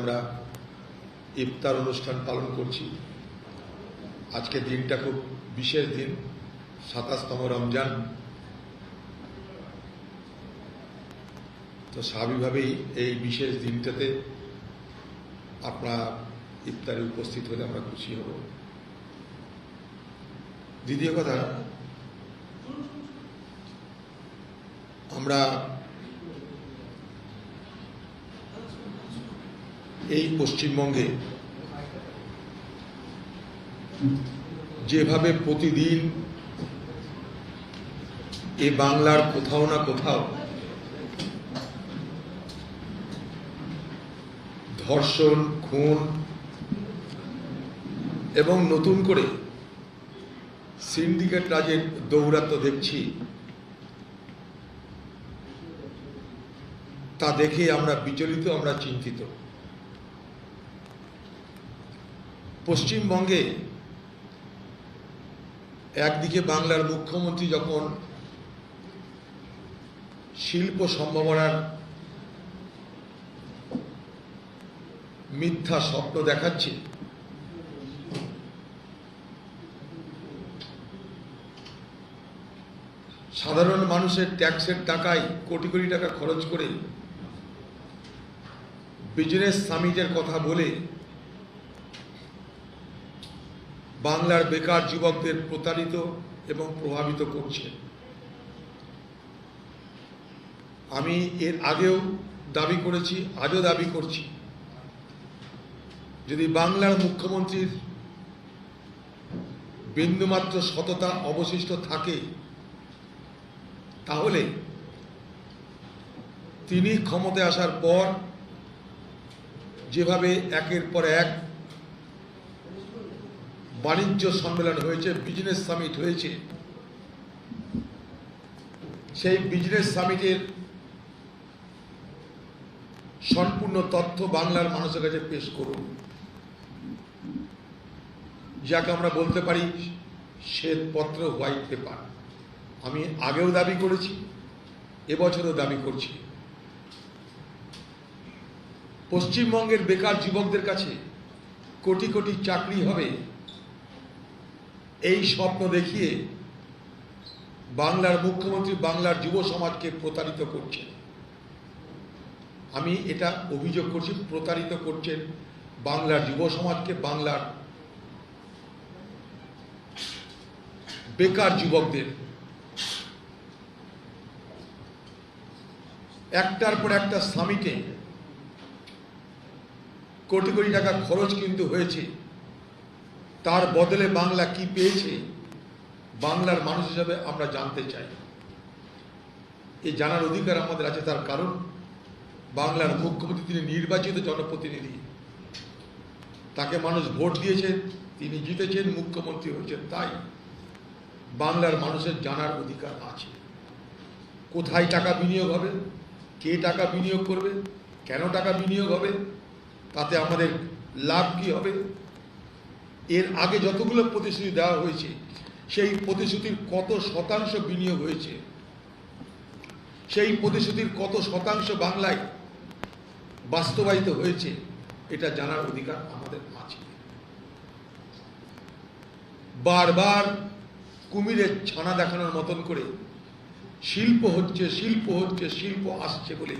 আমরা ইফতার অনুষ্ঠান পালন করছি। আজকে দিনটা খুব বিশেষ দিন, 27তম রমজান। তো স্বাভাবিকভাবেই এই বিশেষ দিনটাতে আপনারা ইফতারে উপস্থিত হলে আমরা খুশি হব। দ্বিতীয় কথা, আমরা এই পশ্চিমবঙ্গে যেভাবে প্রতিদিন এ বাংলার কোথাও না কোথাও ধর্ষণ, খুন এবং নতুন করে সিন্ডিকেট রাজের দৌরাত্ম্য দেখছি, তা দেখে আমরা বিচলিত, আমরা চিন্তিত। পশ্চিমবঙ্গে একদিকে বাংলার মুখ্যমন্ত্রী যখন শিল্প সম্ভাবনার মিথ্যা স্বপ্ন দেখাচ্ছে, সাধারণ মানুষের ট্যাক্সের টাকায় কোটি কোটি টাকা খরচ করে বিজনেস সামিটের কথা বলে বাংলার বেকার যুবকদের প্রতারিত এবং প্রভাবিত করছে। আমি এর আগেও দাবি করেছি, আজও দাবি করছি, যদি বাংলার মুখ্যমন্ত্রীর বিন্দুমাত্র সততা অবশিষ্ট থাকে, তাহলে তিনি ক্ষমতায় আসার পর যেভাবে একের পর এক বাণিজ্য সম্মেলন হয়েছে, বিজনেস সামিট হয়েছে, সেই বিজনেস সামিটের সম্পূর্ণ তথ্য বাংলার মানুষের কাছে পেশ করুন, যাকে আমরা বলতে পারি শ্বেতপত্র, হোয়াইট পেপার। আমি আগেও দাবি করেছি, এবছরও দাবি করছি, পশ্চিমবঙ্গের বেকার যুবকদের কাছে কোটি কোটি চাকরি হবে এই স্বপ্ন দেখিয়ে বাংলার মুখ্যমন্ত্রী বাংলার যুব সমাজকে প্রতারিত করছেন। আমি এটা অভিযোগ করছি, প্রতারিত করছেন বাংলার যুব সমাজকে, বাংলার বেকার যুবকদের। একটার পর একটা সামিটে কোটি কোটি টাকা খরচ কিন্তু হয়েছে, তার বদলে বাংলা কি পেয়েছে বাংলার মানুষ হিসাবে আমরা জানতে চাই। এই জানার অধিকার আমাদের আছে, তার কারণ বাংলার মুখ্যমন্ত্রী তিনি নির্বাচিত জনপ্রতিনিধি, তাকে মানুষ ভোট দিয়েছেন, তিনি জিতেছেন, মুখ্যমন্ত্রী হয়েছেন। তাই বাংলার মানুষের জানার অধিকার আছে কোথায় টাকা বিনিয়োগ হবে, কে টাকা বিনিয়োগ করবে, কেন টাকা বিনিয়োগ হবে, তাতে আমাদের লাভ কি হবে। এর আগে যতগুলো প্রতিশ্রুতি দেওয়া হয়েছে, সেই প্রতিশ্রুতির কত শতাংশ বিনিয়োগ হয়েছে, সেই প্রতিশ্রুতির কত শতাংশ বাংলায় বাস্তবায়িত হয়েছে, এটা জানার অধিকার আমাদের আছে। বারবার কুমিরের ছানা দেখানোর মতন করে শিল্প হচ্ছে, শিল্প হচ্ছে, শিল্প আসছে বলে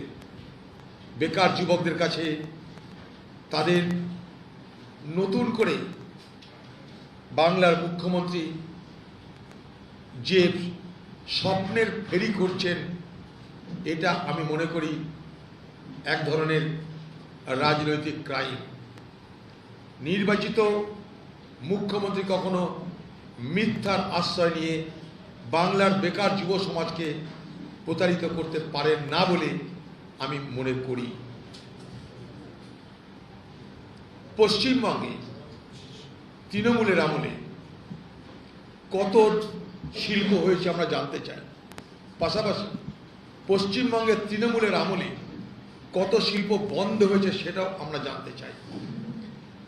বেকার যুবকদের কাছে তাদের নতুন করে বাংলার মুখ্যমন্ত্রী যে স্বপ্নের ফেরি করছেন, এটা আমি মনে করি এক ধরনের রাজনৈতিক ক্রাইম। নির্বাচিত মুখ্যমন্ত্রী কখনো মিথ্যার আশ্রয় নিয়ে বাংলার বেকার যুব সমাজকে প্রতারিত করতে পারেন না বলে আমি মনে করি। পশ্চিমবঙ্গে তৃণমূলের আমলে কত শিল্প হয়েছে আমরা জানতে চাই, পাশাপাশি পশ্চিমবঙ্গের তৃণমূলের আমলে কত শিল্প বন্ধ হয়েছে সেটাও আমরা জানতে চাই।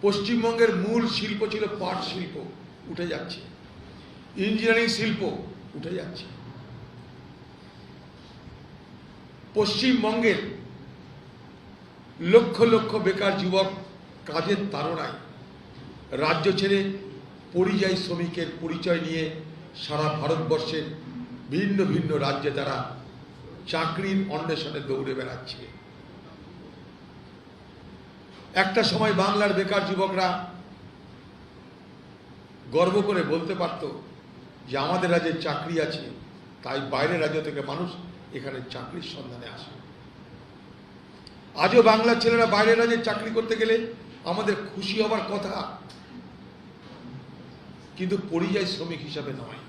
পশ্চিমবঙ্গের মূল শিল্প ছিল পাট শিল্প, উঠে যাচ্ছে, ইঞ্জিনিয়ারিং শিল্প উঠে যাচ্ছে। পশ্চিমবঙ্গের লক্ষ লক্ষ বেকার যুবক কাজের তাড়নায় রাজ্য ছেড়ে পরিযায়ী শ্রমিকের পরিচয় নিয়ে সারা ভারতবর্ষের ভিন্ন ভিন্ন রাজ্যে তারা চাকরির অন্বেষণে দৌড়ে বেড়াচ্ছে। একটা সময় বাংলার বেকার যুবকরা গর্ব করে বলতে পারত যে আমাদের রাজ্যে চাকরি আছে, তাই বাইরের রাজ্য থেকে মানুষ এখানে চাকরির সন্ধানে আসে। আজও বাংলার ছেলেরা বাইরের রাজ্যে চাকরি করতে গেলে আমাদের খুশি হবার কথা, কিন্তু পরিযায়ী শ্রমিক হিসাবে নয়।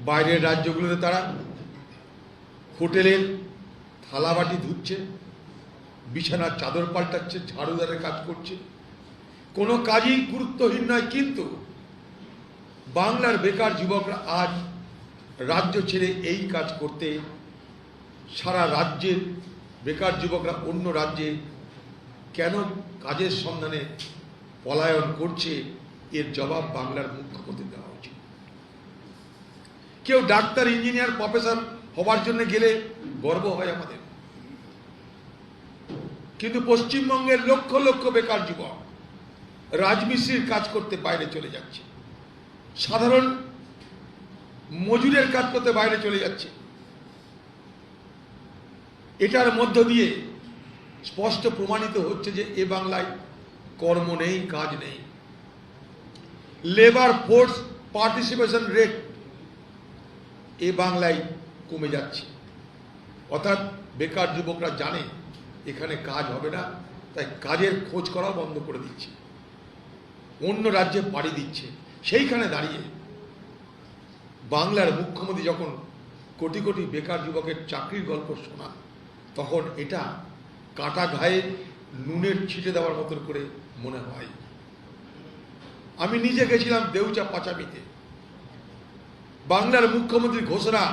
বাইরের রাজ্যগুলোতে তারা হোটেলের থালাবাটি ধুচ্ছে, বিছানার চাদর পাল্টাচ্ছে, ঝাড়ুদারের কাজ করছে, কোনো কাজই গুরুত্বহীন নয়। কিন্তু বাংলার বেকার যুবকরা আজ রাজ্য ছেড়ে এই কাজ করতে, সারা রাজ্যের বেকার যুবকরা অন্য রাজ্যে কেন কাজের সন্ধানে পলায়ন করছে, এর জবাব বাংলার মুখ্যমন্ত্রী দেওয়া উচিত। কেউ ডাক্তার, ইঞ্জিনিয়ার, প্রফেসর হবার জন্য গেলে গর্ব হয় আমাদের, কিন্তু পশ্চিমবঙ্গের লক্ষ লক্ষ বেকার যুবক রাজমিস্ত্রির কাজ করতে বাইরে চলে যাচ্ছে, সাধারণ মজুরের কাজ করতে বাইরে চলে যাচ্ছে। এটার মধ্য দিয়ে স্পষ্ট প্রমাণিত হচ্ছে যে এ বাংলায় কর্ম নেই, কাজ নেই। লেবার ফোর্স পার্টিসিপেশন রেট এ বাংলায় কমে যাচ্ছে। অর্থাৎ বেকার যুবকরা জানে এখানে কাজ হবে না, তাই কাজের খোঁজ করা বন্ধ করে দিচ্ছে, অন্য রাজ্যে পাড়ি দিচ্ছে। সেইখানে দাঁড়িয়ে বাংলার মুখ্যমন্ত্রী যখন কোটি কোটি বেকার যুবকের চাকরির গল্প শোনান, তখন এটা কাটা ঘায়ে নুনের ছিটে দেওয়ার মতন করে মনে হয়। আমি নিজে গেছিলাম দেউচা পাচামিতে, বাংলার মুখ্যমন্ত্রীর ঘোষণা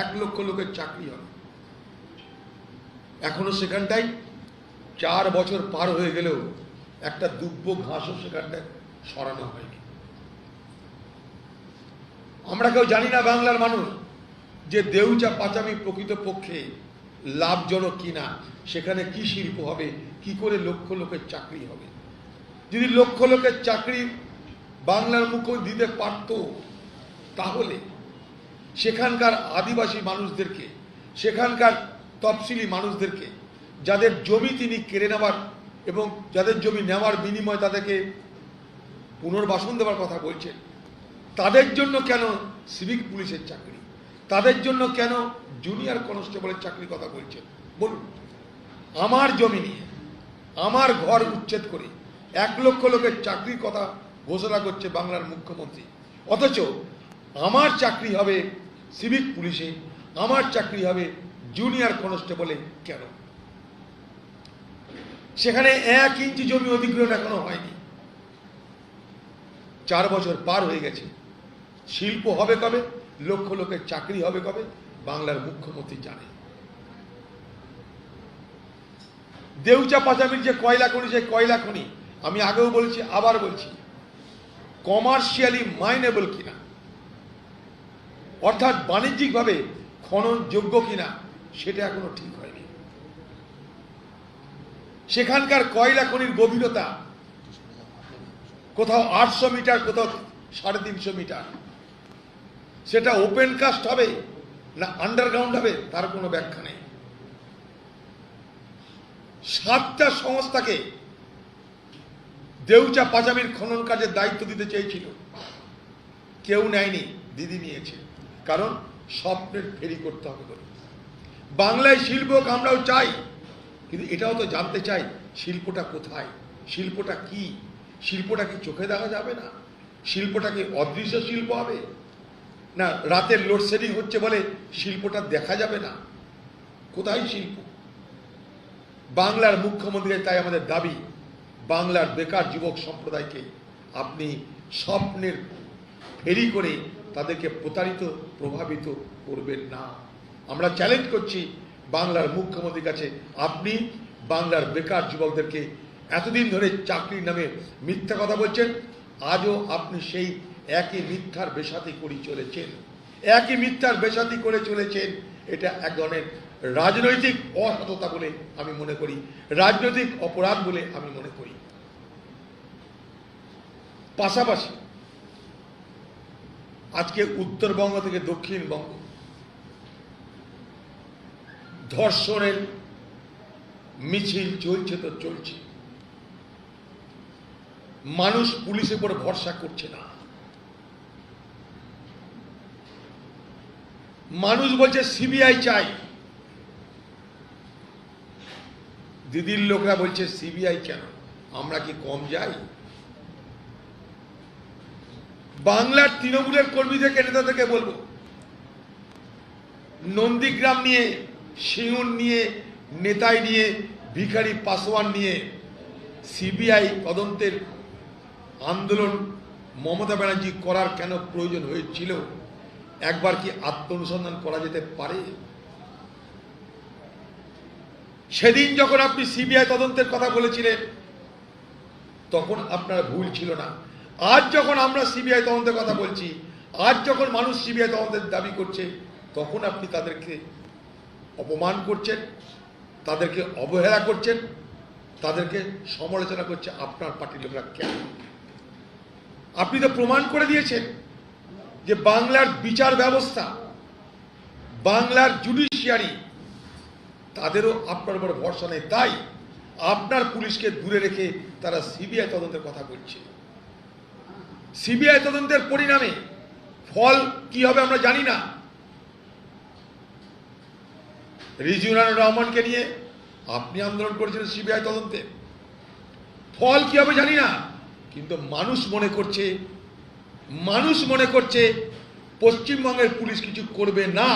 1 লক্ষ লোকের চাকরি হবে। এখনো সেখানটায় 4 বছর পার হয়ে গেলেও একটা দুব্বো ঘাসও সেখানটায় সরানো হয়নি। আমরা কেউ জানি না বাংলার মানুষ যে দেউচা পাচামি প্রকৃতপক্ষে লাভজনক কিনা, সেখানে কি শিল্প হবে, কি করে লক্ষ লোকের চাকরি হবে। যদি লক্ষ লোকের চাকরি বাংলার মুখ্যমন্ত্রী দিতে পারত, তাহলে সেখানকার আদিবাসী মানুষদেরকে, সেখানকার তফসিলি মানুষদেরকে, যাদের জমি তিনি কেড়ে নেওয়ার এবং যাদের জমি নেওয়ার বিনিময়ে তাদেরকে পুনর্বাসন দেওয়ার কথা বলছেন, তাদের জন্য কেন সিভিক পুলিশের চাকরি, তাদের জন্য কেন জুনিয়র কনস্টেবলের চাকরির কথা বলছেন? বলুন। আমার জমি নিয়ে, আমার ঘর উচ্ছেদ করে 1 লক্ষ লোকের চাকরির কথা ঘোষণা করছে বাংলার মুখ্যমন্ত্রী, অথচ আমার চাকরি হবে সিভিক পুলিশে, আমার চাকরি হবে জুনিয়র কনস্টেবলে। কেন? সেখানে 1 ইঞ্চি জমি অধিগ্রহণ এখনো হয়নি। 4 বছর পার হয়ে গেছে। শিল্প হবে কবে, লক্ষ লোকের চাকরি হবে কবে, বাংলার মুখ্যমন্ত্রী জানে। দেউচা পাচামির যে কয়লা খনি, সেই কয়লা খনি আমি আগেও বলেছি, আবার বলছি, কমার্শিয়ালি মাইনেবল কিনা, অর্থাৎ বাণিজ্যিকভাবে খননযোগ্য কিনা, সেটা এখনো ঠিক হয়নি। সেখানকার কয়লা খনির গভীরতা কোথাও 800 মিটার, কোথাও 350 মিটার। সেটা ওপেন কাস্ট হবে না আন্ডারগ্রাউন্ড হবে, তার কোনো ব্যাখ্যা নেই। 7টা সংস্থাকে দেউচা পাচামির খনন কাজের দায়িত্ব দিতে চেয়েছিল, কেউ নেয়নি, দিদি নিয়েছে। কারণ স্বপ্নের ফেরি করতে হবে বলে। বাংলায় শিল্প আমরাও চাই, কিন্তু এটাও তো জানতে চাই শিল্পটা কোথায়, শিল্পটা কি, শিল্পটা কি চোখে দেখা যাবে না, শিল্পটা কি অদৃশ্য শিল্প হবে না রাতের লোডশেডিং হচ্ছে বলে শিল্পটা দেখা যাবে না? কোথায় শিল্প? বাংলার মুখ্যমন্ত্রীর তাই আমাদের দাবি, বাংলার বেকার যুবক সম্প্রদায়কে আপনি স্বপ্নের ফেরি করে তাদেরকে প্রতারিত, প্রভাবিত করবেন না। আমরা চ্যালেঞ্জ করছি বাংলার মুখ্যমন্ত্রীর কাছে, আপনি বাংলার বেকার যুবকদেরকে এতদিন ধরে চাকরির নামে মিথ্যা কথা বলছেন, আজও আপনি সেই একই মিথ্যার বেসাতি করে চলেছেন, একই মিথ্যার বেসাতি করে চলেছেন। এটা এক ধরনের রাজনৈতিক অসততা বলে আমি মনে করি, রাজনৈতিক অপরাধ বলে আমি মনে করি। পাশাপাশি আজকে উত্তরবঙ্গ থেকে দক্ষিণবঙ্গ ধর্ষণের মিছিল চলছে তো চলছে, মানুষ পুলিশের উপর ভরসা করছে না। মানুষ বলছে সিবিআই চাই, দিদির লোকরা বলছে সিবিআই কেন, আমরা কি কম যাই? বাংলার তৃণমূলের কর্মীদেরকে নেতাদেরকে বলবো, নন্দীগ্রাম নিয়ে, সিঙ্গুর নিয়ে, নেতাই নিয়ে, ভিখারি পাসওয়ান নিয়ে সিবিআই তদন্তের আন্দোলন মমতা ব্যানার্জি করার কেন প্রয়োজন হয়েছিল? একবার কি আত্মনুসন্ধান করা যেতে পারে? সেদিন যখন আপনি সিবিআই তদন্তের কথা বলেছিলেন তখন আপনার ভুল ছিল না। আজ যখন আমরা সিবিআই তদন্তের কথা বলছি, আজ যখন মানুষ সিবিআই তদন্তের দাবি করছে, তখন আপনি তাদেরকে অপমান করছেন, তাদেরকে অবহেলা করছেন, তাদেরকে সমালোচনা করছে আপনার পার্টির লোকরা। কেন? আপনি তো প্রমাণ করে দিয়েছেন যে বাংলার বিচার ব্যবস্থা, বাংলার জুডিশিয়ারি, তাদেরও আপনার উপর ভরসা নেই, তাই আপনার পুলিশকে দূরে রেখে তারা সিবিআই তদন্তের কথা বলছে। সিবিআই তদন্তের পরিণামে ফল কি হবে আমরা জানি না। রিজওয়ানুর রহমানকে নিয়ে আপনি আন্দোলন করেছিলেন সিবিআই তদন্তে, ফল কি হবে জানি না, কিন্তু মানুষ মনে করছে পশ্চিমবঙ্গের পুলিশ কিছু করবে না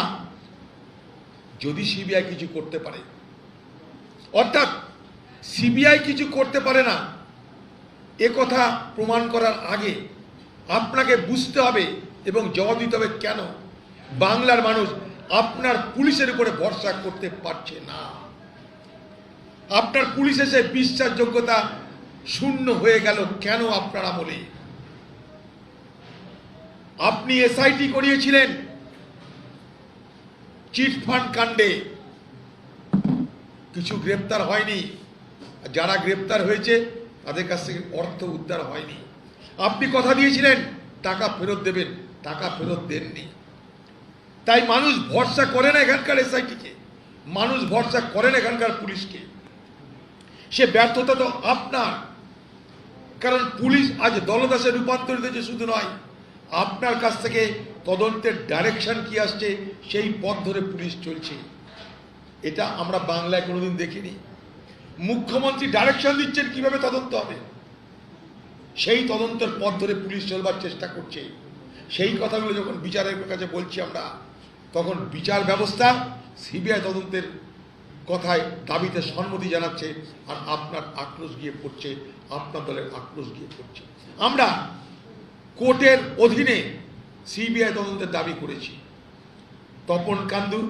যদি সিবিআই কিছু করতে পারে। অর্থাৎ সিবিআই কিছু করতে পারে না এ কথা প্রমাণ করার আগে আপনাকে বুঝতে হবে এবং জবাব দিতে হবে কেন বাংলার মানুষ আপনার পুলিশের উপরে ভরসা করতে পারছে না। আপনার পুলিশের সে বিশ্বাসযোগ্যতা শূন্য হয়ে গেল কেন আপনার আমলে? আপনি এসআইটি করিয়েছিলেন চিটফান্ড কাণ্ডে, কিছু গ্রেপ্তার হয়নি, যারা গ্রেপ্তার হয়েছে তাদের কাছ থেকে অর্থ উদ্ধার হয়নি। আপনি কথা দিয়েছিলেন টাকা ফেরত দেবেন, টাকা ফেরত দেননি। তাই মানুষ ভরসা করে না এখানকার এসআইটিকে, মানুষ ভরসা করে না এখানকার পুলিশকে। সে ব্যর্থতা তো আপনার, কারণ পুলিশ আজ দলদাসে রূপান্তরিত হয়েছে শুধু নয়, আপনার কাছ থেকে তদন্তের ডাইরেকশন কি আসছে সেই পথ ধরে পুলিশ চলছে। এটা আমরা বাংলায় কোনোদিন দেখিনি। মুখ্যমন্ত্রী ডাইরেকশন দিচ্ছেন কিভাবে তদন্ত হবে, সেই তদন্তের পথ ধরে পুলিশ চলবার চেষ্টা করছে। সেই কথাগুলো যখন বিচারের কাছে বলছি আমরা, তখন বিচার ব্যবস্থা সিবিআই তদন্তের কথায় দাবিতে সম্মতি জানাচ্ছে, আর আপনার আক্রোশ গিয়ে পড়ছে, আপনার দলের আক্রোশ গিয়ে পড়ছে। আমরা কোর্টের অধীনে সিবিআই তদন্তের দাবি করেছি। তপন কান্দু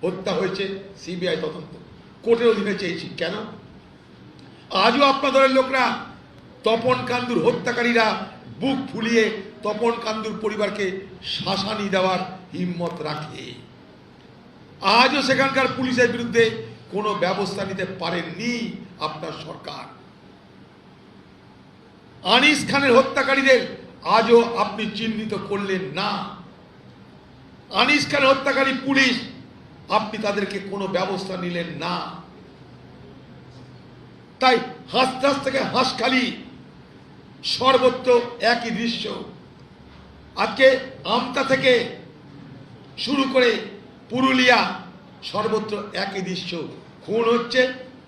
হত্যা হয়েছে, সিবিআই তদন্ত কোর্টের অধীনে চেয়েছি। কেন? আজও আপনার দলের লোকরা, তপন কান্দুর হত্যাকারীরা বুক ফুলিয়ে তপন কান্দুর পরিবারকে শাসানি দেওয়ার হিম্মত রাখে। আজও সেখানকার পুলিশের বিরুদ্ধে কোনো ব্যবস্থা নিতে পারেননি আপনার সরকার। আনিস খানের হত্যাকারীদের আজও আপনি চিহ্নিত করলেন না। আনিস খানের হত্যাকারী পুলিশ, আপনি তাদেরকে কোনো ব্যবস্থা নিলেন না। তাই হাঁসদাস থেকে হাঁসখালি সর্বত্র একই দৃশ্য। আজকে আমতা থেকে শুরু করে পুরুলিয়া সর্বত্র একই দৃশ্য। খুন হচ্ছে,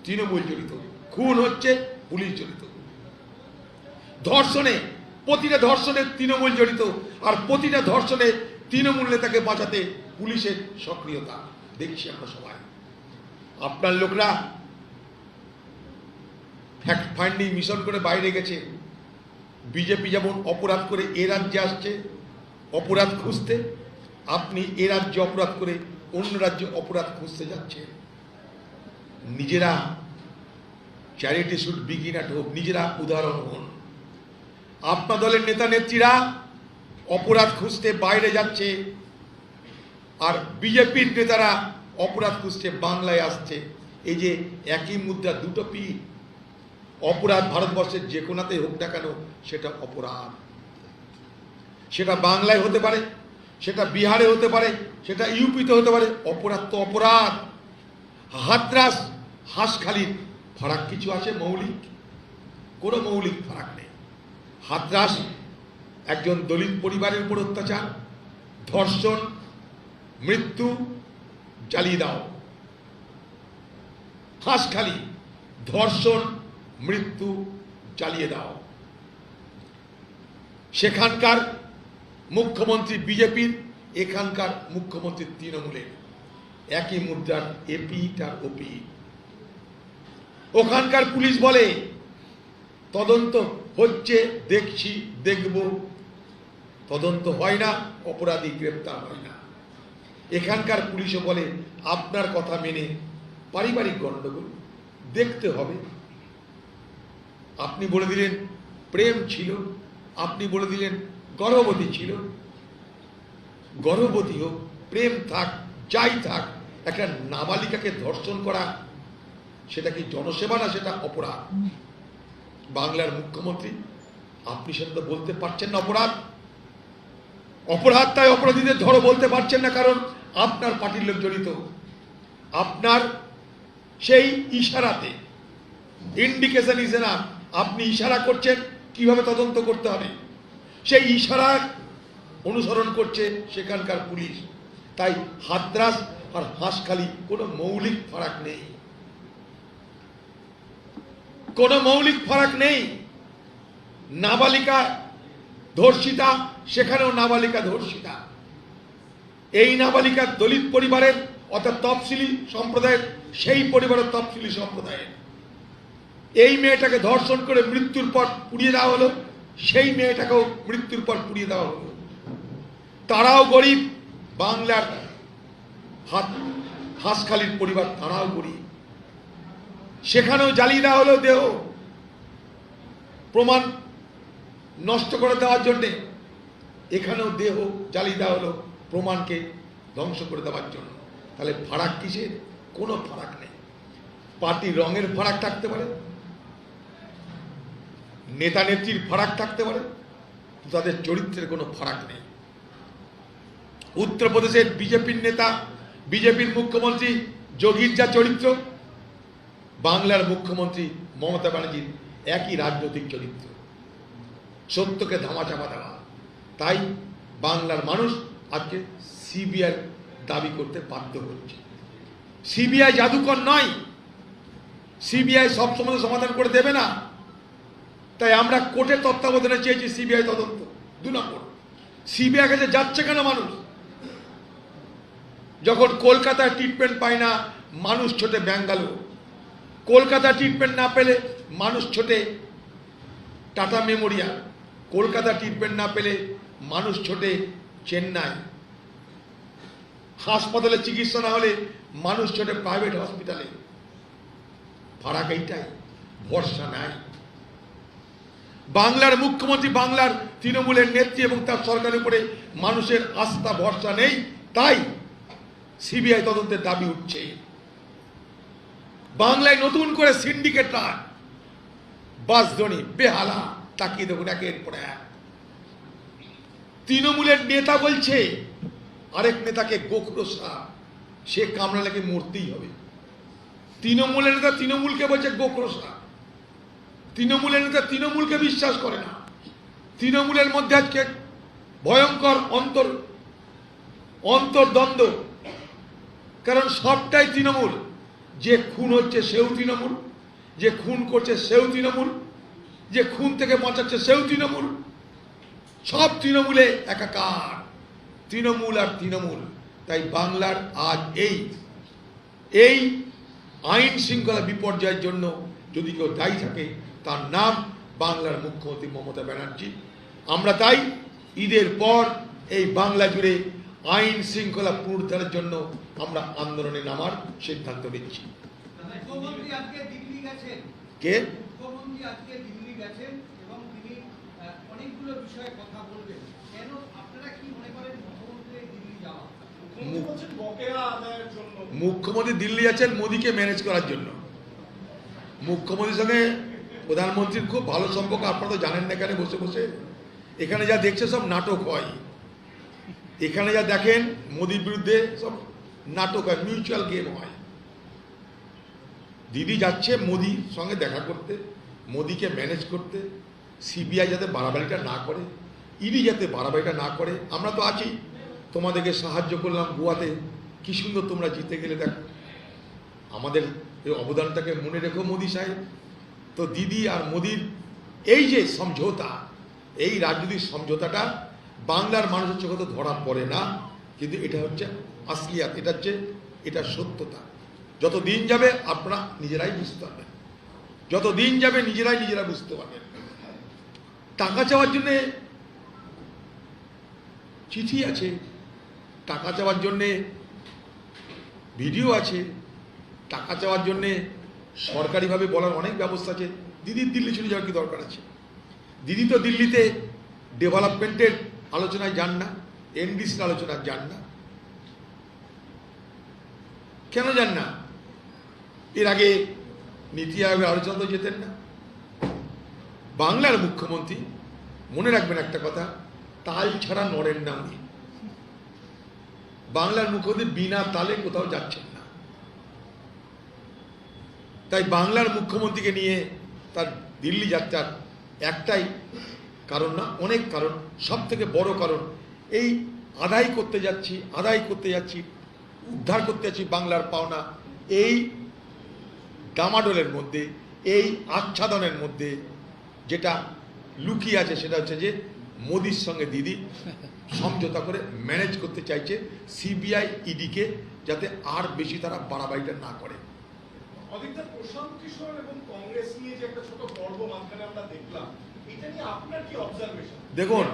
তৃণমূল জড়িত, খুন হচ্ছে, পুলিশ জড়িত। ধর্ষণে, প্রতিটা ধর্ষণে তৃণমূল জড়িত, আর প্রতিটা ধর্ষণে তৃণমূল নেতাকে বাঁচাতে পুলিশের সক্রিয়তা দেখছি আমরা সবাই। আপনার লোকরা ফ্যাক্ট ফাইন্ডিং মিশন করে বাইরে গেছে। বিজেপি যেমন অপরাধ করে এ রাজ্যে আসছে অপরাধ খুঁজতে, আপনি এ রাজ্যে অপরাধ করে অন্য রাজ্যে অপরাধ খুঁজতে যাচ্ছে। নিজেরা charity should begin at home, নিজেরা উদাহরণ হন। আপনার দলের নেতা নেত্রীরা অপরাধ খুঁজতে বাইরে যাচ্ছে, আর বিজেপির নেতারা অপরাধ খুঁজছে বাংলায় আসছে। এই যে একই মুদ্রা দুটো পিঠ, অপরাধ ভারতবর্ষের যে কোনাতেই হোক না কেন সেটা অপরাধ। সেটা বাংলায় হতে পারে, সেটা বিহারে হতে পারে, সেটা ইউপিতে হতে পারে, অপরাধ তো অপরাধ। হাতরাস হাঁসখালির ফারাক কিছু আছে মৌলিক? কোনো মৌলিক ফারাক নেই। হাতরাস একজন দলিত পরিবারের উপর অত্যাচার, ধর্ষণ, মৃত্যু, জ্বালিয়ে দাও। হাঁসখালি ধর্ষণ, মৃত্যু, জ্বালিয়ে দাও। সেখানকার মুখ্যমন্ত্রী বিজেপির, এখানকার মুখ্যমন্ত্রী তৃণমূলের, একই মুদ্রার এপিঠ আর ওপিঠ। ওখানকার পুলিশ বলে তদন্ত হচ্ছে, দেখছি, দেখব, তদন্ত হয় না, অপরাধী গ্রেপ্তার হয় না। এখানকার পুলিশও বলে আপনার কথা মেনে পারিবারিক গণ্ডগোল দেখতে হবে। আপনি বলে দিলেন প্রেম ছিল, আপনি বলে দিলেন গর্ভবতী ছিল, গর্ভবতী হোক, প্রেম থাক, যাই থাক, একটা নাবালিকাকে ধর্ষণ করা সেটা কি জনসেবা না? সেটা অপরাধ। বাংলার মুখ্যমন্ত্রী আপনি সেটা তো বলতে পারছেন না অপরাধ। অপরাধ তাই অপরাধীদের ধরো বলতে পারছেন না, কারণ আপনার পার্টির লোক জড়িত। আপনার সেই ইশারাতে, ইন্ডিকেশন ইজ এনাফ, আপনি ইশারা করছেন কিভাবে তদন্ত করতে হবে, সেই ইশারা অনুসরণ করছে সেখানকার পুলিশ। তাই হাতরাস আর হাঁসখালি কোনো মৌলিক ফারাক নেই, কোনো মৌলিক ফারাক নেই। নাবালিকা ধর্ষিতা, সেখানেও নাবালিকা ধর্ষিতা। এই নাবালিকা দলিত পরিবারের অর্থাৎ তফসিলি সম্প্রদায়ের, সেই পরিবারের তফসিলি সম্প্রদায়ের। এই মেয়েটাকে ধর্ষণ করে মৃত্যুর পর পুড়িয়ে দেওয়া হলো, সেই মেয়েটাকেও মৃত্যুর পর পুড়িয়ে দেওয়া হলো। তারাও গরিব, বাংলার হাঁসখালির পরিবার তারাও গরিব। সেখানেও জ্বালিয়ে দেওয়া হলো দেহ, প্রমাণ নষ্ট করে দেওয়ার জন্যে। এখানেও দেহ জ্বালিয়ে দেওয়া হলো প্রমাণকে ধ্বংস করে দেওয়ার জন্য। তাহলে ফারাক কিসের? কোনো ফারাক নেই। পার্টির রঙের ফারাক থাকতে পারে, নেতা নেত্রীর ফারাক থাকতে পারে, তাদের চরিত্রের কোনো ফারাক নেই। উত্তরপ্রদেশের বিজেপির নেতা, বিজেপির মুখ্যমন্ত্রী যোগীর যা চরিত্র, বাংলার মুখ্যমন্ত্রী মমতা ব্যানার্জির একই রাজনৈতিক চরিত্র, সত্যকে ধামাচাপা দেওয়া। তাই বাংলার মানুষ আজকে সিবিআই দাবি করতে বাধ্য হচ্ছে। সিবিআই জাদুকর নয়, সিবিআই সব সমস্যা সমাধান করে দেবে না। তাই আমরা কোর্টের তত্ত্বাবধানে চেয়েছি সিবিআই তদন্ত। 2 নম্বর, সিবিআই কাছে যাচ্ছে কেন মানুষ? যখন কলকাতায় ট্রিটমেন্ট পায় না, মানুষ ছোটে ব্যাঙ্গালোর। কলকাতা ট্রিটমেন্ট না পেলে মানুষ ছোটে টাটা মেমোরিয়াল। কলকাতা ট্রিটমেন্ট না পেলে মানুষ ছোটে চেন্নাই। হাসপাতালে চিকিৎসা না হলে মানুষ ছোটে প্রাইভেট হসপিটালে। ফারাক এইটাই, ভরসা নাই। বাংলার মুখ্যমন্ত্রী, বাংলার তৃণমূলের নেত্রী এবং তার সরকারের উপরে মানুষের আস্থা ভরসা নেই। তাই সিবিআই তদন্তের দাবি উঠছে। বাংলায় নতুন করে সিন্ডিকেট রাজ, বাসধনী, বেহালা, তাকিয়ে দেখুন একের পর এক। তৃণমূলের নেতা বলছে আরেক নেতাকে গোখরোসা, সে কামড়ালেকে মরতেই হবে। তৃণমূলের নেতা তৃণমূলকে বলছে গোখরোসা। তৃণমূলের নেতা তৃণমূলকে বিশ্বাস করে না। তৃণমূলের মধ্যে আজকে ভয়ঙ্কর অন্তর্দ্বন্দ্ব, কারণ সবটাই তৃণমূল। যে খুন হচ্ছে সেও তৃণমূল, যে খুন করছে সেও তৃণমূল, যে খুন থেকে বাঁচাচ্ছে সেও তৃণমূল। সব তৃণমূলে একাকার, তৃণমূল আর তৃণমূল। তাই বাংলার আজ এই আইন শৃঙ্খলা বিপর্যয়ের জন্য যদি কেউ দায়ী থাকে, তার নাম বাংলার মুখ্যমন্ত্রী মমতা ব্যানার্জি। আমরা তাই ঈদের পর এই বাংলা জুড়ে আইন শৃঙ্খলা পুনরুদ্ধারের জন্য আমরা আন্দোলনে নামার সিদ্ধান্ত নিচ্ছি। কে? মুখ্যমন্ত্রী আজকে দিল্লি গেছেন এবং তিনি অনেকগুলো বিষয়ে কথা বলবেন। কেন আপনারা কি মনে করেন মুখ্যমন্ত্রী দিল্লি যাওয়া? মুখ্যমন্ত্রী বলছেন বকেয়া আদায়ের জন্য। মুখ্যমন্ত্রী দিল্লি যাচ্ছেন মোদিকে ম্যানেজ করার জন্য। মুখ্যমন্ত্রীর সঙ্গে প্রধানমন্ত্রীর খুব ভালো সম্পর্ক, আপনারা তো জানেন না। এখানে বসে বসে এখানে যা দেখছে সব নাটক হয়। এখানে যা দেখেন মোদির বিরুদ্ধে সব নাটক হয়, মিউচুয়াল গেম হয়। দিদি যাচ্ছে মোদির সঙ্গে দেখা করতে, মোদিকে ম্যানেজ করতে, সিবিআই যাতে বাড়াবাড়িটা না করে, ইডি যাতে বাড়াবাড়িটা না করে। আমরা তো আছি, তোমাদেরকে সাহায্য করলাম গোয়াতে, কি সুন্দর তোমরা জিতে গেলে। দেখো আমাদের এই অবদানটাকে মনে রেখো মোদি সাহেব। তো দিদি আর মোদির এই যে সমঝোতা, এই রাজনৈতিক সমঝোতাটা বাংলার মানুষের চোখে তো ধরা পড়ে না, কিন্তু এটা হচ্ছে আসলিয়াত, এটা সত্যতা। যত দিন যাবে আপনারা নিজেরাই বুঝতে পারবেন, যত দিন যাবে নিজেরা বুঝতে পারবেন। টাকা চাওয়ার জন্যে চিঠি আছে, টাকা চাওয়ার জন্যে ভিডিও আছে, টাকা চাওয়ার জন্যে সরকারিভাবে বলার অনেক ব্যবস্থা আছে। দিদির দিল্লি চলে যাওয়ার কি দরকার আছে? দিদি তো দিল্লিতে ডেভেলপমেন্টের আলোচনায় যান না, এনডিসির আলোচনায় যান না। কেন যান না? এর আগে নীতি আয়োগের আলোচনা তো যেতেন না। বাংলার মুখ্যমন্ত্রী, মনে রাখবেন একটা কথা, তাল ছাড়া নড়েন না উনি। বাংলার মুখ্যমন্ত্রী বিনা তালে কোথাও যাচ্ছেন না। তাই বাংলার মুখ্যমন্ত্রীকে নিয়ে তার দিল্লি যাত্রার একটাই কারণ না, অনেক কারণ। সব থেকে বড় কারণ, এই আদায় করতে যাচ্ছি, উদ্ধার করতে যাচ্ছি বাংলার পাওনা। এই ডামাডোলের মধ্যে, এই আচ্ছাদনের মধ্যে যেটা লুকিয়ে আছে সেটা হচ্ছে যে মোদির সঙ্গে দিদি সমঝোতা করে ম্যানেজ করতে চাইছে সিবিআই ইডিকে, যাতে আর বেশি তারা বাড়াবাড়িটা না করে। অধিকতর প্রশান্ত কিশোর এবং কংগ্রেস নিয়ে যে একটা ছোট পর্ব মাঝখানে আমরা দেখলাম, এটা নিয়ে আপনার কি অবজারভেশন? দেখুন,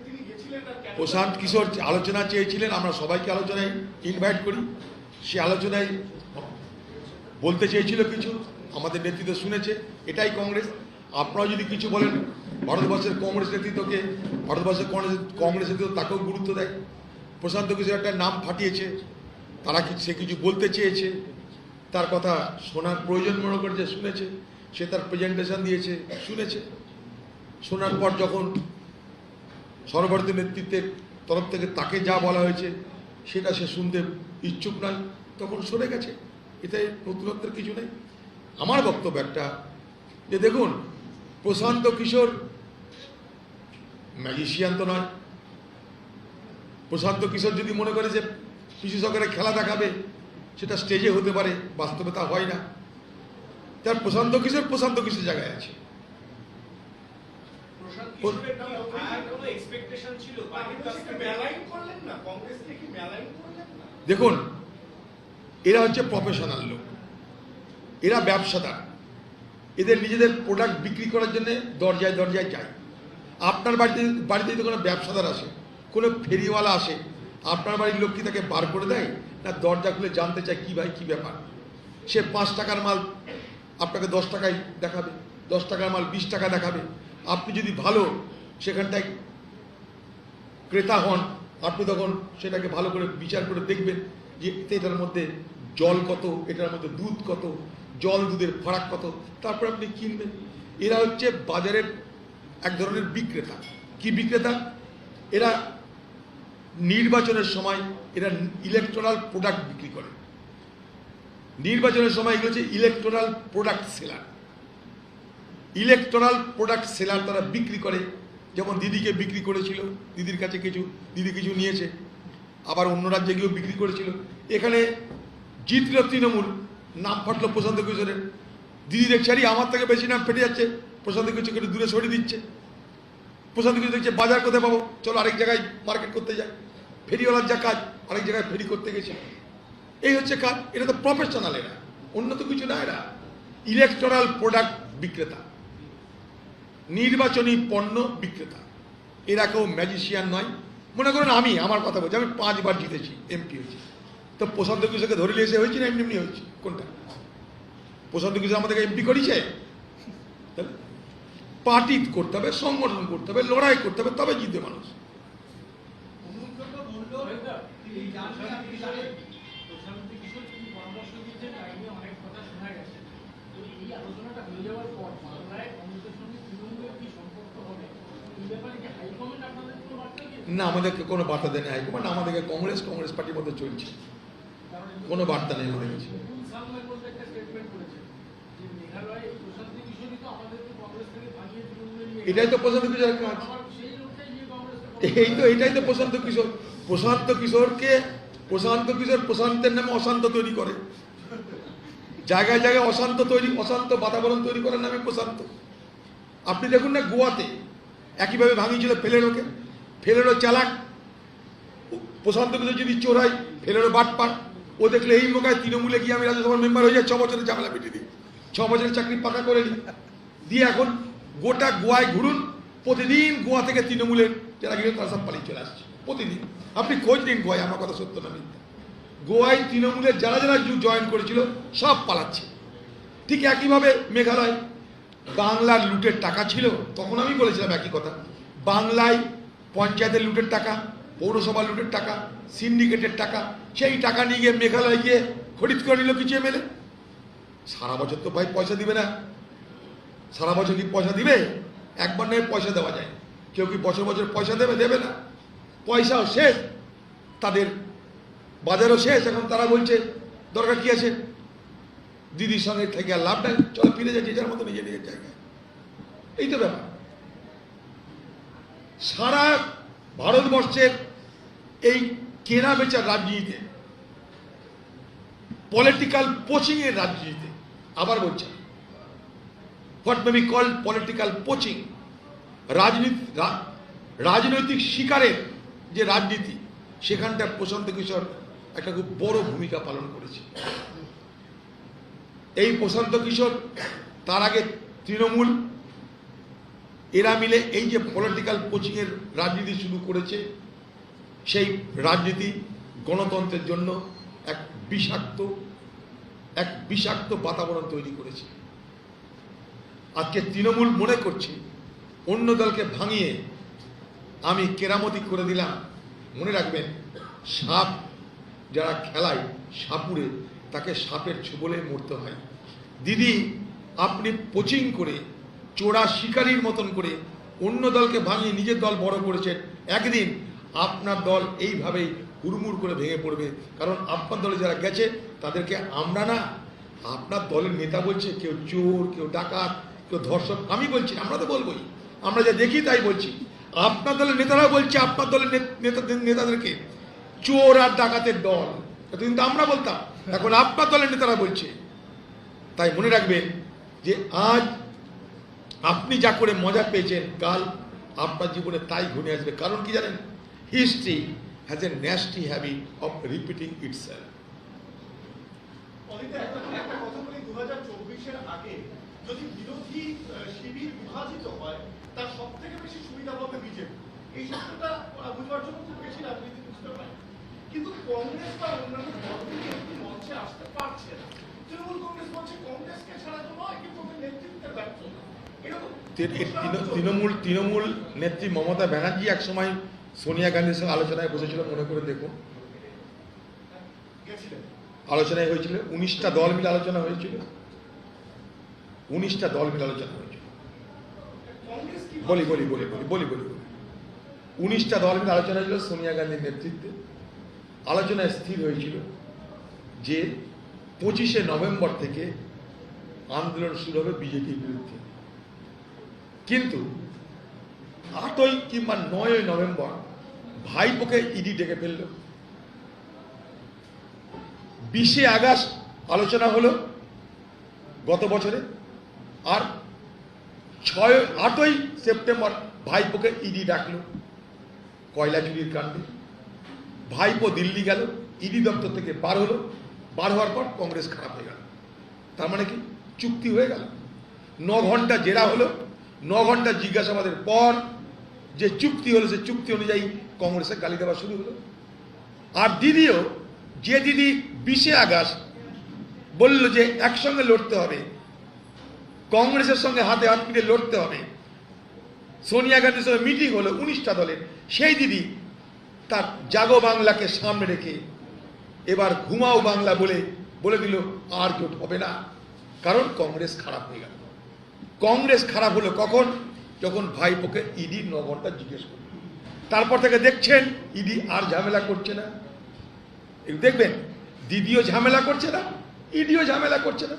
তিনি গেছিলেন আর কেন? প্রশান্ত কিশোর আলোচনা চেয়েছিলেন, আমরা সবাইকে আলোচনায় ইনভাইট করি। সে আলোচনায় বলতে চেয়েছিল কিছু, আমাদের নেতৃত্ব শুনেছে, এটাই কংগ্রেস। আপনারা যদি কিছু বলেন, ভারতবর্ষের কংগ্রেস নেতৃত্বকে, ভারতবর্ষের কংগ্রেস নেতৃত্ব তাকেও গুরুত্ব দেয়। প্রশান্ত কিশোর একটা নাম ফাটিয়েছে, সে কিছু বলতে চেয়েছে, তার কথা শোনার প্রয়োজন মনে করেছে, শুনেছে। সে তার প্রেজেন্টেশন দিয়েছে, শুনেছে। শোনার পর যখন সর্বভারতীয় নেতৃত্বের তরফ থেকে তাকে যা বলা হয়েছে সেটা সে শুনতে ইচ্ছুক নয়, তখন সরে গেছে। এতে নতুনত্বের কিছু নেই। আমার বক্তব্য একটা, যে দেখুন, প্রশান্ত কিশোর ম্যাজিশিয়ান তো নয়। প্রশান্ত কিশোর যদি মনে করে যে পিসি সরকারের খেলা দেখাবে, সেটা স্টেজে হতে পারে, বাস্তবে তা হয় না। তার প্রশান্ত কিশোর জায়গায় আছে। দেখুন, এরা হচ্ছে প্রফেশনাল লোক, এরা ব্যবসাদার। এদের নিজেদের প্রোডাক্ট বিক্রি করার জন্য দরজায় যায়। আপনার বাড়িতে যদি কোনো ব্যবসাদার আসে, কোনো ফেরিওয়ালা আসে, আপনার বাড়ির লোক কি তাকে বার করে দেয়? না, দরজা খুলে জানতে চায় কি ভাই কি ব্যাপার। সে 5 টাকার মাল আপনাকে 10 টাকায় দেখাবে, 10 টাকার মাল 20 টাকা দেখাবে। আপনি যদি ভালো সেখানটায় ক্রেতা হন, আপনি তখন সেটাকে ভালো করে বিচার করে দেখবেন যে এটার মধ্যে জল কত, এটার মধ্যে দুধ কত, জল দুধের ফারাক কত, তারপর আপনি কিনবেন। এরা হচ্ছে বাজারের এক ধরনের বিক্রেতা। কি বিক্রেতা? এরা নির্বাচনের সময় এরা ইলেকট্রাল প্রোডাক্ট বিক্রি করে। নির্বাচনের সময় এগুলো হচ্ছে electoral product seller. Electoral product seller তারা বিক্রি করে। যেমন দিদিকে বিক্রি করেছিল, দিদির কাছে দিদি কিছু নিয়েছে, আবার অন্য রাজ্যে গিয়েও বিক্রি করেছিল। এখানে জিতল তৃণমূল, নাম ফাটলো প্রশান্ত কিশোরের। দিদি দেখছে আরে আমার থেকে বেশি নাম ফেটে যাচ্ছে, প্রশান্ত কিশোরকে একটু দূরে সরিয়ে দিচ্ছে। প্রশান্ত কিশোর দেখছে বাজার কোথায় পাবো, চলো আরেক জায়গায় মার্কেট করতে যাই। ফেরিওয়ালার যা কাজ, আরেক জায়গায় ফেরি করতে গেছে। এই হচ্ছে কাজ। এটা তো প্রফেশনাল, এরা অন্য তো কিছু না। এরা ইলেকট্রাল প্রোডাক্ট বিক্রেতা, নির্বাচনী পণ্য বিক্রেতা। এরা কেউ ম্যাজিশিয়ান নয়। মনে করুন আমার কথা বলছি, আমি 5 বার জিতেছি, এমপি হয়েছি। তো প্রশান্ত কিশোরকে ধরে নিয়ে এসে হয়েছি না এমনি হয়েছি? কোনটা? প্রশান্ত কিশোর আমাদেরকে এমপি করেছে? পার্টি করতে হবে, সংগঠন করতে হবে, লড়াই করতে হবে, তবে জিতবে মানুষ। এই জানতে আপনি জানেন প্রশান্তি কিশোর তিনি পরামর্শ দিচ্ছেন তাই নিয়ে অনেক কথা শোনা গেছে। তো এই আলোচনাটা হয়ে যাওয়ার পর বাংলায় কংগ্রেসের সঙ্গে তৃণমূলের কি সম্পর্ক হবে এই ব্যাপারে কি হাইকমান্ড আপনাদের কোনো বার্তা দিয়েছে? না, আমাদেরকে কোনো বার্তা দেয়নি হাইকমান্ড। আমাদেরকে কংগ্রেস পার্টির মধ্যে চলছে, কোনো বার্তা নেই আমাদের কাছে। নতুন সালমের মধ্যে একটা স্টেটমেন্ট করেছে যে মেঘালয় প্রশান্তি কিশোরই তো আমাদেরকে কংগ্রেস থেকে ভাঙিয়ে তৃণমূলে নিয়ে এটাই তো প্রশান্ত কিশোরের কাজ। আবার সেই লক্ষ্যে নিয়ে কংগ্রেসকে এটাই তো প্রশান্ত কিশোর। প্রশান্তের নামে অশান্ত তৈরি করে, জায়গায় জায়গায় অশান্ত বাতাবরণ তৈরি করার নামে প্রশান্ত। আপনি দেখুন না, গোয়াতে একইভাবে ভাঙিয়েছিল ফেলেরও চালাক। প্রশান্ত কিশোর যদি চোর হয়, ফেলেরও বাটপাট। ও দেখলে এই মোকায় তৃণমূলে গিয়ে আমি রাজ্যসভার মেম্বার হয়ে যাই, 6 বছরের ঝামেলা মিটিয়ে দিই, 6 বছরের চাকরি পাকা করে নিই দিয়ে এখন গোটা গোয়ায় ঘুরুন। প্রতিদিন গোয়া থেকে তৃণমূলের যারা গিয়ে তারা সব পালিয়ে চলে আসছে প্রতিদিন। আপনি খোঁজ নিন গোয়ায়, আমার কথা সত্য না মিথ্যা। গোয়ায় তৃণমূলের যারা যারা জয়েন করেছিল সব পালাচ্ছে। ঠিক একইভাবে মেঘালয় বাংলার লুটের টাকা ছিল, তখন আমি বলেছিলাম একই কথা। বাংলায় পঞ্চায়েতের লুটের টাকা, পৌরসভা লুটের টাকা, সিন্ডিকেটের টাকা, সেই টাকা নিয়ে গিয়ে মেঘালয় গিয়ে খরিদ করে নিল কিছু এমএলএ। সারা বছর তো ভাই পয়সা দিবে না, সারা বছর কি পয়সা দিবে? একবার নয় পয়সা দেওয়া যায়। কেউ কি বছর বছর পয়সা দেবে না। পয়সাও শেষ, তাদের বাজারও শেষ। এখন তারা বলছে দরকার কি আছে, দিদির সঙ্গে থেকে আর লাভ নাই, চলো ফিরে যাচ্ছে যার মতো নিজের জায়গায়। এই তো ব্যাপার। সারা ভারতবর্ষের এই কেনা বেচার রাজনীতিতে, পলিটিক্যাল পোচিং এর রাজনীতিতে, আবার বলছি what may be called political poaching, রাজনৈতিক শিকারের যে রাজনীতি, সেখানটা প্রশান্ত কিশোর একটা খুব বড় ভূমিকা পালন করেছে। এই প্রশান্ত কিশোর, তার আগে তৃণমূল, এরা মিলে এই যে পলিটিক্যাল কোচিং এর রাজনীতি শুরু করেছে, সেই রাজনীতি গণতন্ত্রের জন্য এক বিষাক্ত বাতাবরণ তৈরি করেছে। আজকে তৃণমূল মনে করছে অন্য দলকে ভাঙিয়ে আমি কেরামতি করে দিলাম। মনে রাখবেন, সাপ যারা খেলায় সাপুরে, তাকে সাপের ছোবলে মরতে হয়। দিদি, আপনি কোচিং করে চোরা শিকারীর মতন করে অন্য দলকে ভাঙিয়ে নিজের দল বড় করেছেন। একদিন আপনার দল এইভাবেই হুড়মুড় করে ভেঙে পড়বে। কারণ আপনার দলে যারা গেছে তাদেরকে আমরা না, আপনার দলের নেতা বলছে কেউ চোর, কেউ ডাকাত, কেউ ধর্ষক। আমি বলছি, আমরা তো বলবোই, আমরা যা দেখি তাই বলছি। আপনার দলের নেতারাও বলছে আপনার দলের নেতাদেরকে চোর আর ডাকাতের দল। এতদিন তো আমরা বলতাম, এখন আপনার দলের নেতারা বলছে। তাই মনে রাখবেন যে আজ আপনি যা করে মজা পেয়েছেন, কাল আপনার জীবনে তাই ঘুরে আসবে। কারণ কি জানেন, history has a nasty habit of repeating itself. একটা কথা বলি, 2024-এর আগে যদি বিরোধী শিবির বিভাজিত হয়, তার সব থেকে বেশি সুবিধা পাবে বিজেপি। এই সত্যটা বুঝবার জন্য খুব বেশি রাজনীতি বুঝতে পারে, কিন্তু কংগ্রেস বা অন্যান্য দলগুলি একটি মঞ্চে আসতে পারছে না। তৃণমূল কংগ্রেস বলছে কংগ্রেসকে ছাড়া তো নয়, কিন্তু ওদের নেতৃত্বের ব্যর্থতা। তৃণমূল নেত্রী মমতা ব্যানার্জি একসময় সোনিয়া গান্ধীর সঙ্গে আলোচনায় বসেছিল, মনে করে দেখুন। আলোচনায় হয়েছিল, 19টা দল মিলে আলোচনা হয়েছিল, 19টা দল মিলে আলোচনা হয়েছিল। বলি 19টা দল মিলে আলোচনা হয়েছিল সোনিয়া গান্ধীর নেতৃত্বে। আলোচনায় স্থির হয়েছিল যে 25শে নভেম্বর থেকে আন্দোলন শুরু হবে বিজেপির বিরুদ্ধে। কিন্তু 8ই কিংবা 9ই নভেম্বর ভাইপোকে ইডি ডেকে ফেলল। 20শে আগস্ট আলোচনা হলো গত বছরে, আর 8ই সেপ্টেম্বর ভাইপোকে ইডি ডাকলো কয়লা চুরির কাণ্ডে। ভাইপো দিল্লি গেল, ইডি দপ্তর থেকে বার হলো। বার হওয়ার পর কংগ্রেস খারাপ হয়ে গেল। তার মানে কি, চুক্তি হয়ে গেল। 9 ঘন্টা জেরা হলো, 9 ঘন্টা জিজ্ঞাসাবাদের পর যে চুক্তি হলো, সে চুক্তি অনুযায়ী কংগ্রেসের গালি দেওয়া শুরু হলো। আর দিদিও, যে দিদি 20শে আগস্ট বলল যে একসঙ্গে লড়তে হবে, কংগ্রেসের সঙ্গে হাতে হাত মিলিয়ে লড়তে হবে, সোনিয়া গান্ধীর সঙ্গে মিটিং হলো 19টা দলের, সেই দিদি তার জাগো বাংলাকে সামনে রেখে এবার ঘুমাও বাংলা বলে দিল আর জোট হবে না, কারণ কংগ্রেস খারাপ হয়ে গেল। কংগ্রেস খারাপ হলো কখন? যখন ভাইপোকে ইডি 9 ঘন্টা জিজ্ঞেস করল। তারপর থেকে দেখছেন ইডি আর ঝামেলা করছে না। দেখবেন দিদিও ঝামেলা করছে না, ইডিও ঝামেলা করছে না।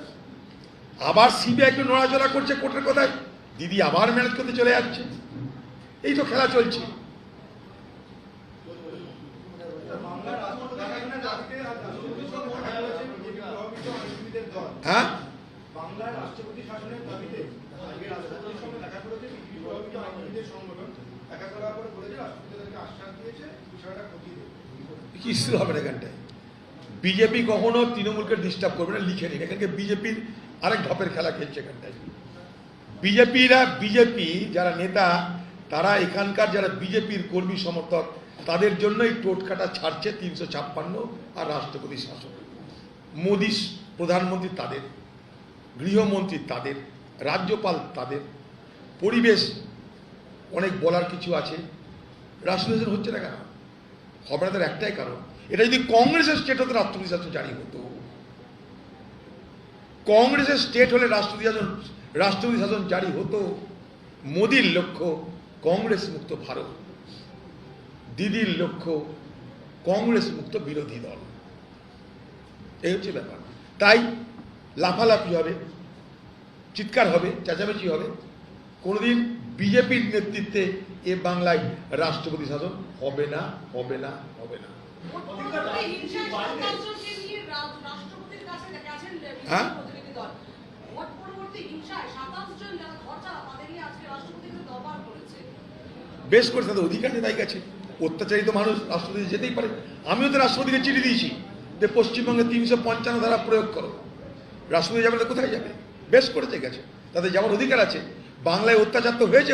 আবার সিবিআই একটু নড়াচড়া করছে কোর্টের কথায়, দিদি আবার ম্যানেজ করতে চলে যাচ্ছে। এই তো খেলা চলছে। হ্যাঁ, বাংলার রাষ্ট্রপতি শাসনের দাবিতে আজকে রাষ্ট্রপতির সঙ্গে দেখা করেছে বিজেপি প্রভাবিত আইনজীবীদের সংগঠন। দেখা করার পরে বলেছে রাষ্ট্রপতি তাদেরকে আশ্বাস দিয়েছে বিষয়টা খতিয়ে দেবে। কিছু হবে না এখানটায়। বিজেপি কখনো তৃণমূলকে ডিস্টার্ব করবে না, লিখে নিন। এখানকে বিজেপির আরেক ঢপের খেলা খেলছে এখানটায়। বিজেপি যারা নেতা, তারা এখানকার যারা বিজেপির কর্মী সমর্থক, তাদের জন্যই টোটকাটা ছাড়ছে 356 আর রাষ্ট্রপতি শাসন। মোদী প্রধানমন্ত্রী তাদের, গৃহমন্ত্রী তাদের, রাজ্যপাল তাদের, পরিবেশ অনেক বলার কিছু আছে। রাষ্ট্রপতি হচ্ছে না কেন? হবে না তার একটাই কারণ, এটা যদি কংগ্রেসের স্টেট হতো রাষ্ট্রপতি শাসন জারি হতো। কংগ্রেসের স্টেট হলে রাষ্ট্রপতি শাসন জারি হতো। মোদির লক্ষ্য কংগ্রেস মুক্ত ভারত, দিদির লক্ষ্য কংগ্রেস মুক্ত বিরোধী দল। এই হচ্ছে ব্যাপার। তাই লাফালাফি হবে, চিৎকার হবে, চেঁচামেচি হবে। কোনোদিন বিজেপির নেতৃত্বে এ বাংলায় রাষ্ট্রপতি শাসন হবে না, হবে না, হবে না। হ্যাঁ, বেশ করে তাদের অধিকার নেই, তাই গেছে। অত্যাচারিত মানুষ রাষ্ট্রপতি যেতেই পারে। আমিও তো রাষ্ট্রপতিকে চিঠি দিয়েছি যে পশ্চিমবঙ্গে 355 ধারা প্রয়োগ করো। রাষ্ট্রপতি যাবে না, কোথায় যাবে? বেশ করেছে, গেছে, তাদের যাওয়ার অধিকার আছে। বাংলায় অত্যাচার তো হয়েছে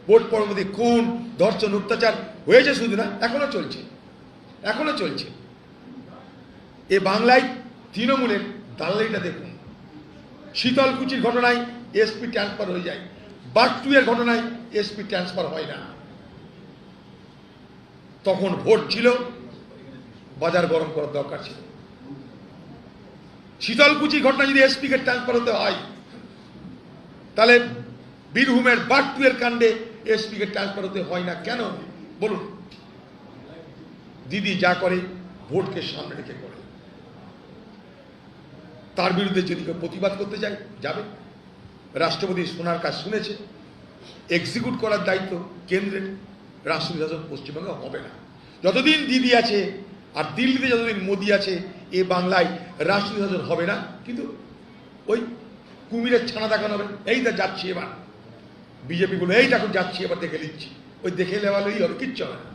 ভোট পরবর্তী খুন, ধর্ষণ, অত্যাচার হয়েছে, শুধু না, এখনো চলছে। এ বাংলায় তৃণমূলের দালালিটা দেখুন। শীতলকুচির ঘটনায় এসপি ট্রান্সফার হয়ে যায়, বাগটুয়ের ঘটনায় এসপি ট্রান্সফার হয় না। তখন ভোট ছিল, বাজার গরম করার দরকার ছিল। শীতলকুচির ঘটনা যদি এসপি কে ট্রান্সফার হতে হয়, তাহলে বীরভূমের বাগটুয়ের কাণ্ডে এসপি কে ট্রান্সফার হতে হয় না কেন বলুন? দিদি যা করে ভোটকে সামনে রেখে করে। তার বিরুদ্ধে যদি কেউ প্রতিবাদ করতে যায়, যাবে। রাষ্ট্রপতি শোনার কাজ শুনেছে, এক্সিকিউট করার দায়িত্ব কেন্দ্রের। রাষ্ট্রপতি শাসন পশ্চিমবঙ্গে হবে না যতদিন দিদি আছে, আর দিল্লিতে যতদিন মোদি আছে, এ বাংলায় রাষ্ট্রপতি শাসন হবে না। কিন্তু ওই কুমিরের ছানা দেখানো হবে, এই তা যাচ্ছি এবার বিজেপি গুলো, এই দেখো যাচ্ছি এবার দেখে নিচ্ছি, ওই দেখে নেওয়ালেই হবে, কিচ্ছু হবে না।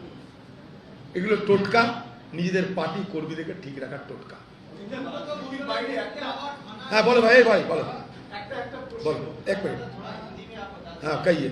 এগুলো টোটকা, নিজেদের পার্টি কর্মীদেরকে ঠিক রাখার টোটকা। হ্যাঁ বলো ভাই, বলো, এক মিনিট। হ্যাঁ, কহিए।